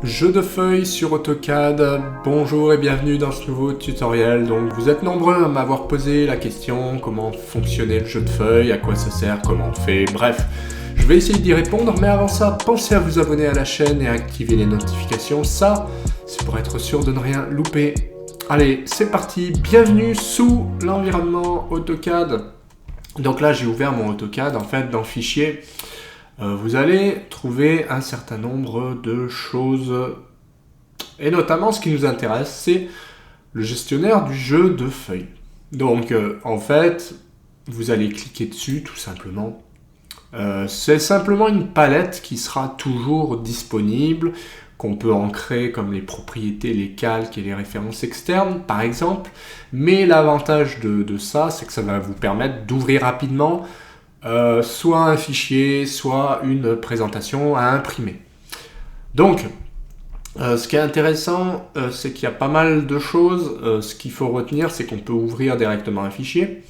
Jeu de feuilles sur AutoCAD, bonjour et bienvenue dans ce nouveau tutoriel. Donc vous êtes nombreux à m'avoir posé la question comment fonctionnait le jeu de feuilles, à quoi ça sert, comment on fait, bref. Je vais essayer d'y répondre, mais avant ça, pensez à vous abonner à la chaîne et à activer les notifications, ça, c'est pour être sûr de ne rien louper. Allez, c'est parti, bienvenue sous l'environnement AutoCAD. Donc là, j'ai ouvert mon AutoCAD, en fait, dans le fichier. Vous allez trouver un certain nombre de choses, et notamment ce qui nous intéresse, c'est le gestionnaire du jeu de feuilles. Donc en fait, vous allez cliquer dessus tout simplement. C'est simplement une palette qui sera toujours disponible, qu'on peut ancrer comme les propriétés, les calques et les références externes par exemple. Mais l'avantage de ça, c'est que ça va vous permettre d'ouvrir rapidement soit un fichier, soit une présentation à imprimer. Donc, ce qui est intéressant, c'est qu'il y a pas mal de choses. Ce qu'il faut retenir, c'est qu'on peut ouvrir directement un fichier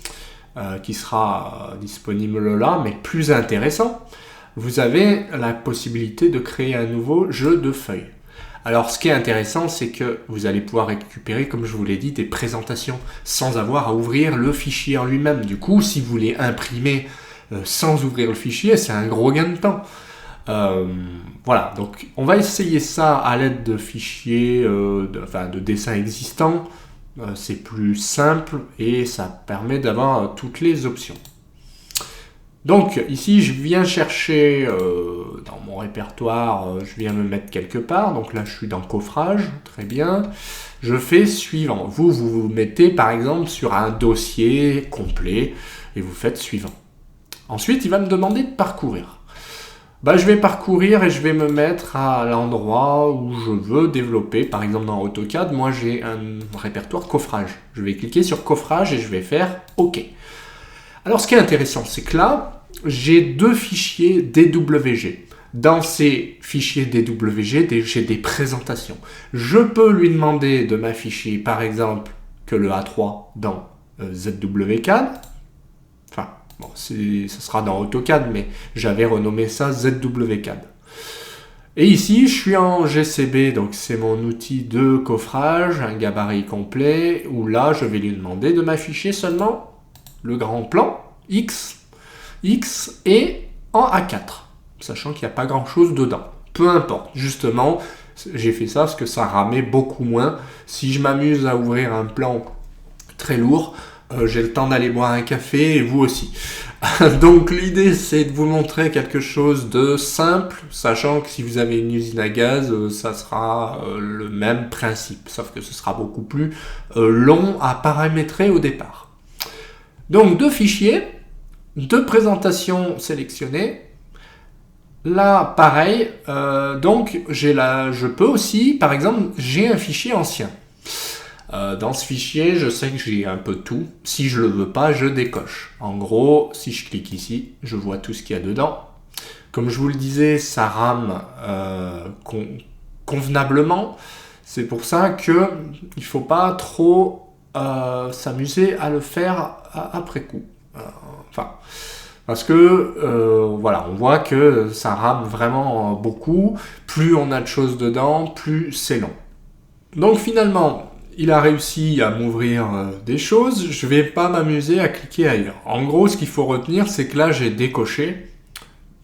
qui sera disponible là, mais plus intéressant, vous avez la possibilité de créer un nouveau jeu de feuilles. Alors, ce qui est intéressant, c'est que vous allez pouvoir récupérer, comme je vous l'ai dit, des présentations sans avoir à ouvrir le fichier en lui-même. Du coup, si vous voulez imprimer sans ouvrir le fichier, c'est un gros gain de temps. Voilà, donc on va essayer ça à l'aide de fichiers, de dessins existants. C'est plus simple et ça permet d'avoir toutes les options. Donc ici, je viens chercher dans mon répertoire, je viens me mettre quelque part. Donc là, je suis dans coffrage, très bien. Je fais suivant. Vous mettez par exemple sur un dossier complet et vous faites suivant. Ensuite, il va me demander de parcourir. Je vais parcourir et je vais me mettre à l'endroit où je veux développer. Par exemple, dans AutoCAD, moi j'ai un répertoire coffrage. Je vais cliquer sur coffrage et je vais faire OK. Alors, ce qui est intéressant, c'est que là, j'ai deux fichiers DWG. Dans ces fichiers DWG, j'ai des présentations. Je peux lui demander de m'afficher, par exemple, que le A3 dans ZWCAD. Enfin, bon, ça sera dans AutoCAD, mais j'avais renommé ça ZWCAD. Et ici, je suis en GCB, donc c'est mon outil de coffrage, un gabarit complet, où là, je vais lui demander de m'afficher seulement le grand plan X et en A4, sachant qu'il n'y a pas grand-chose dedans. Peu importe, justement, j'ai fait ça parce que ça ramait beaucoup moins. Si je m'amuse à ouvrir un plan très lourd, j'ai le temps d'aller boire un café et vous aussi. Donc l'idée c'est de vous montrer quelque chose de simple, sachant que si vous avez une usine à gaz, ça sera le même principe, sauf que ce sera beaucoup plus long à paramétrer au départ. Donc deux fichiers, deux présentations sélectionnées. Là pareil, donc je peux aussi, par exemple, j'ai un fichier ancien. Dans ce fichier, je sais que j'ai un peu tout. Si je le veux pas, je décoche. En gros, si je clique ici, je vois tout ce qu'il y a dedans. Comme je vous le disais, ça rame convenablement. C'est pour ça que il faut pas trop s'amuser à le faire après coup. Parce que voilà, on voit que ça rame vraiment beaucoup. Plus on a de choses dedans, plus c'est long. Donc finalement, il a réussi à m'ouvrir des choses, je ne vais pas m'amuser à cliquer ailleurs. En gros, ce qu'il faut retenir, c'est que là, j'ai décoché.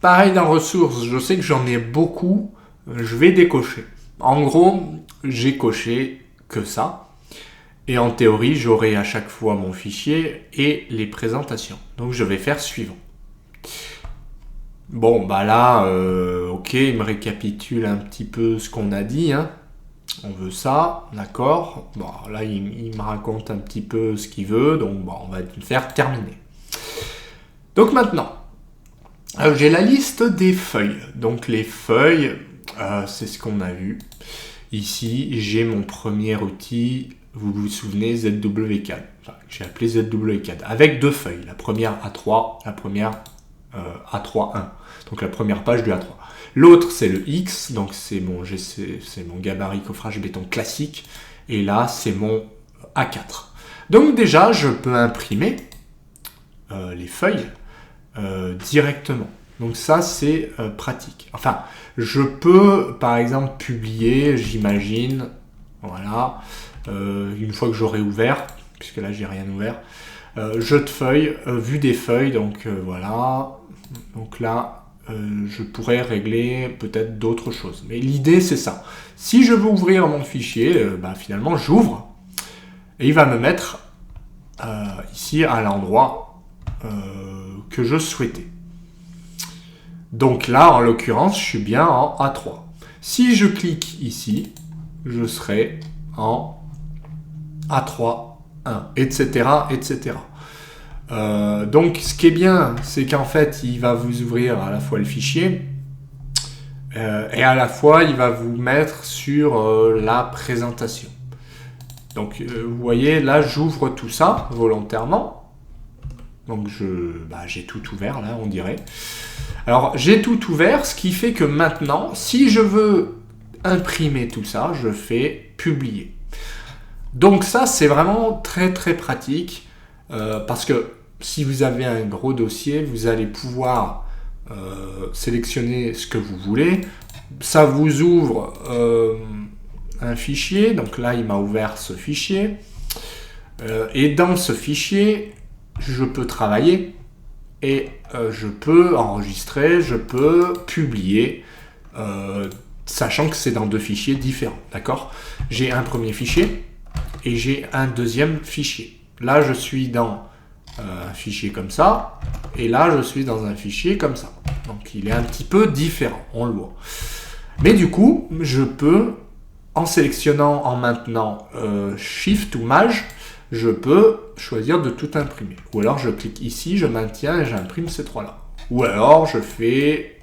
Pareil dans ressources, je sais que j'en ai beaucoup, je vais décocher. En gros, j'ai coché que ça. Et en théorie, j'aurai à chaque fois mon fichier et les présentations. Donc, je vais faire suivant. Bon, là, ok, il me récapitule un petit peu ce qu'on a dit, hein. On veut ça, d'accord. Bon, là, il me raconte un petit peu ce qu'il veut, donc on va le faire terminer. Donc maintenant, j'ai la liste des feuilles. Donc les feuilles, c'est ce qu'on a vu. Ici, j'ai mon premier outil, vous vous souvenez, ZWCAD. Enfin, j'ai appelé ZWCAD, avec deux feuilles. La première A3, la première A3.1. Donc la première page du A3. L'autre, c'est le X, donc c'est mon gabarit coffrage béton classique. Et là, c'est mon A4. Donc déjà, je peux imprimer les feuilles directement. Donc ça, c'est pratique. Enfin, je peux, par exemple, publier, j'imagine, voilà, une fois que j'aurai ouvert, puisque là, j'ai rien ouvert, jeu de feuilles, vue des feuilles, donc voilà. Donc là, je pourrais régler peut-être d'autres choses. Mais l'idée, c'est ça. Si je veux ouvrir mon fichier, finalement, j'ouvre, et il va me mettre ici à l'endroit que je souhaitais. Donc là, en l'occurrence, je suis bien en A3. Si je clique ici, je serai en A3, 1, etc., etc. Donc, ce qui est bien, c'est qu'en fait, il va vous ouvrir à la fois le fichier et à la fois, il va vous mettre sur la présentation. Donc, vous voyez, là, j'ouvre tout ça volontairement. Donc, j'ai tout ouvert, là, on dirait. Alors, j'ai tout ouvert, ce qui fait que maintenant, si je veux imprimer tout ça, je fais publier. Donc ça, c'est vraiment très très pratique parce que si vous avez un gros dossier, vous allez pouvoir sélectionner ce que vous voulez. Ça vous ouvre un fichier. Donc là, il m'a ouvert ce fichier. Et dans ce fichier, je peux travailler et je peux enregistrer, je peux publier, sachant que c'est dans deux fichiers différents. D'accord ? J'ai un premier fichier et j'ai un deuxième fichier. Là, je suis dans un fichier comme ça, et là, je suis dans un fichier comme ça. Donc, il est un petit peu différent, on le voit. Mais du coup, je peux, en sélectionnant, en maintenant Shift ou Maj, je peux choisir de tout imprimer. Ou alors, je clique ici, je maintiens et j'imprime ces trois-là. Ou alors, je fais...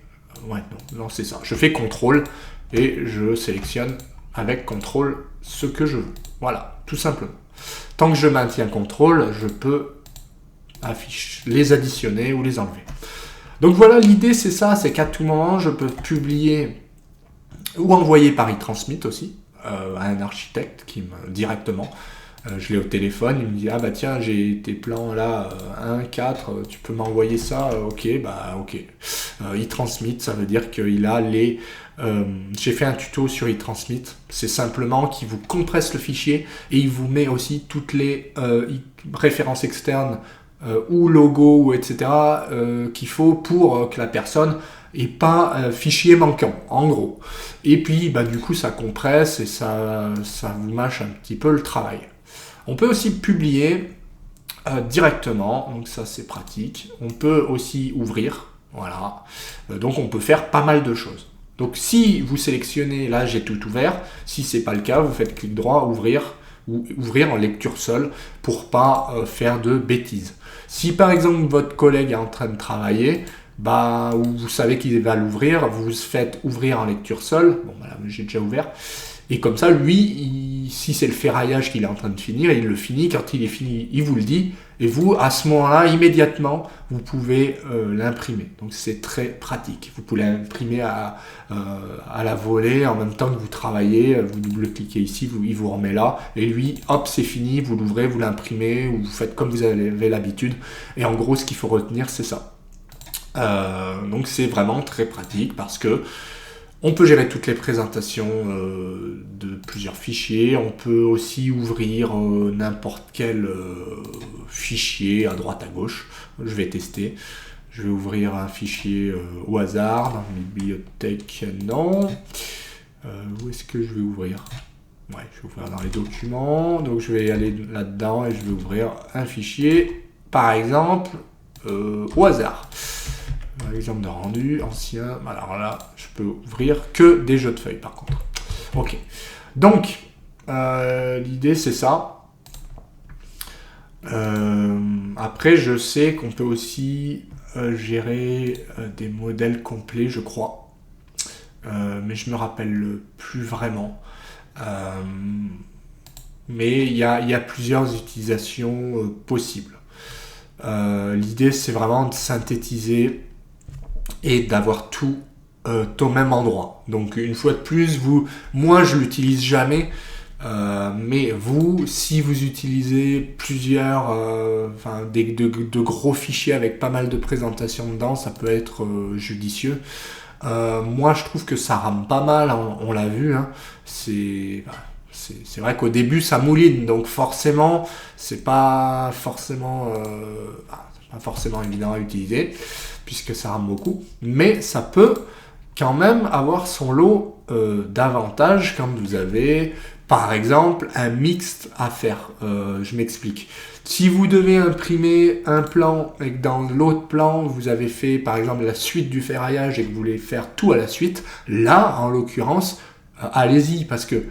Ouais, non, c'est ça. Je fais CTRL et je sélectionne avec CTRL ce que je veux. Voilà, tout simplement. Tant que je maintiens CTRL, je peux les additionner ou les enlever. Donc voilà, l'idée c'est ça, c'est qu'à tout moment, je peux publier ou envoyer par e-transmit aussi à un architecte qui me directement. Je l'ai au téléphone, il me dit « Ah bah tiens, j'ai tes plans là, 1, 4, tu peux m'envoyer ça ?» Ok, ok. E-transmit, ça veut dire qu'il a les... j'ai fait un tuto sur e-transmit, c'est simplement qu'il vous compresse le fichier et il vous met aussi toutes les références externes ou logos, ou etc. Qu'il faut pour que la personne n'ait pas fichier manquant, en gros. Et puis, du coup, ça compresse et ça vous mâche un petit peu le travail. On peut aussi publier directement, donc ça c'est pratique. On peut aussi ouvrir, voilà. Donc on peut faire pas mal de choses. Donc si vous sélectionnez, là j'ai tout ouvert, si c'est pas le cas, vous faites clic droit, ouvrir, ou ouvrir en lecture seule pour pas faire de bêtises. Si par exemple votre collègue est en train de travailler, vous savez qu'il va l'ouvrir, vous faites ouvrir en lecture seule, bon voilà, j'ai déjà ouvert, et comme ça, lui, si c'est le ferraillage qu'il est en train de finir, il le finit. Quand il est fini, il vous le dit. Et vous, à ce moment-là, immédiatement, vous pouvez l'imprimer. Donc, c'est très pratique. Vous pouvez l'imprimer à la volée en même temps que vous travaillez. Vous double-cliquez ici, il vous remet là. Et lui, hop, c'est fini. Vous l'ouvrez, vous l'imprimez ou vous faites comme vous avez l'habitude. Et en gros, ce qu'il faut retenir, c'est ça. Donc, c'est vraiment très pratique parce que on peut gérer toutes les présentations de plusieurs fichiers. On peut aussi ouvrir n'importe quel fichier à droite à gauche. Je vais tester. Je vais ouvrir un fichier au hasard. Dans la bibliothèque, non. Où est-ce que je vais ouvrir ? Ouais, je vais ouvrir dans les documents. Donc je vais aller là-dedans et je vais ouvrir un fichier, par exemple, au hasard. Exemple de rendu, ancien, alors là, je peux ouvrir que des jeux de feuilles par contre. Ok, donc, l'idée c'est ça. Après, je sais qu'on peut aussi gérer des modèles complets, je crois. Mais je me rappelle plus vraiment. Mais il y a plusieurs utilisations possibles. L'idée c'est vraiment de synthétiser et d'avoir tout au même endroit. Donc une fois de plus, moi je l'utilise jamais Mais vous, si vous utilisez plusieurs, de gros fichiers avec pas mal de présentations dedans, ça peut être judicieux. Moi, je trouve que ça rame pas mal, hein, on l'a vu. Hein. C'est vrai qu'au début, ça mouline, donc forcément, c'est pas forcément évident à utiliser, puisque ça rame beaucoup. Mais ça peut quand même avoir son lot d'avantages quand vous avez, par exemple, un mixte à faire. Je m'explique. Si vous devez imprimer un plan et que dans l'autre plan, vous avez fait, par exemple, la suite du ferraillage et que vous voulez faire tout à la suite, là, en l'occurrence, allez-y, parce que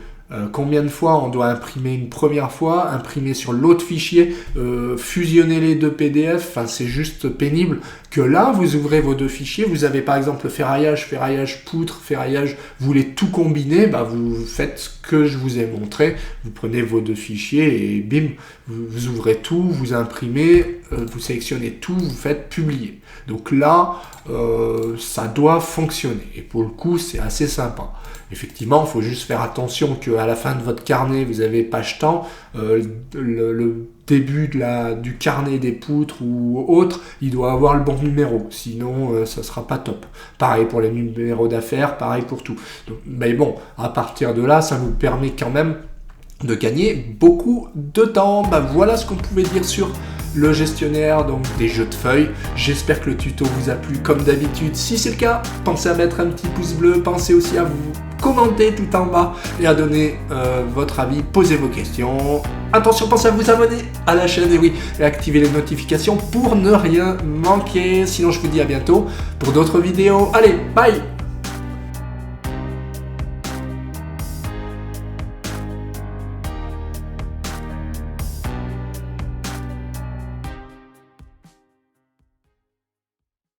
combien de fois on doit imprimer une première fois, imprimer sur l'autre fichier, fusionner les deux PDF, enfin c'est juste pénible. Que là, vous ouvrez vos deux fichiers, vous avez par exemple le ferraillage poutre, ferraillage, vous voulez tout combiner, bah vous faites ce que je vous ai montré, vous prenez vos deux fichiers et bim, vous ouvrez tout, vous imprimez, vous sélectionnez tout, vous faites publier. Donc là, ça doit fonctionner et pour le coup, c'est assez sympa. Effectivement, il faut juste faire attention qu'à la fin de votre carnet, vous avez page temps, le début du carnet des poutres ou autre, il doit avoir le bon numéro, sinon ça sera pas top. Pareil pour les numéros d'affaires, pareil pour tout. Donc, mais bon, à partir de là, ça nous permet quand même de gagner beaucoup de temps. Voilà ce qu'on pouvait dire sur le gestionnaire donc des jeux de feuilles. J'espère que le tuto vous a plu comme d'habitude. Si c'est le cas, pensez à mettre un petit pouce bleu, pensez aussi à vous commenter tout en bas et à donner votre avis, posez vos questions. Attention, pensez à vous abonner à la chaîne et activer les notifications pour ne rien manquer. Sinon, je vous dis à bientôt pour d'autres vidéos. Allez, bye!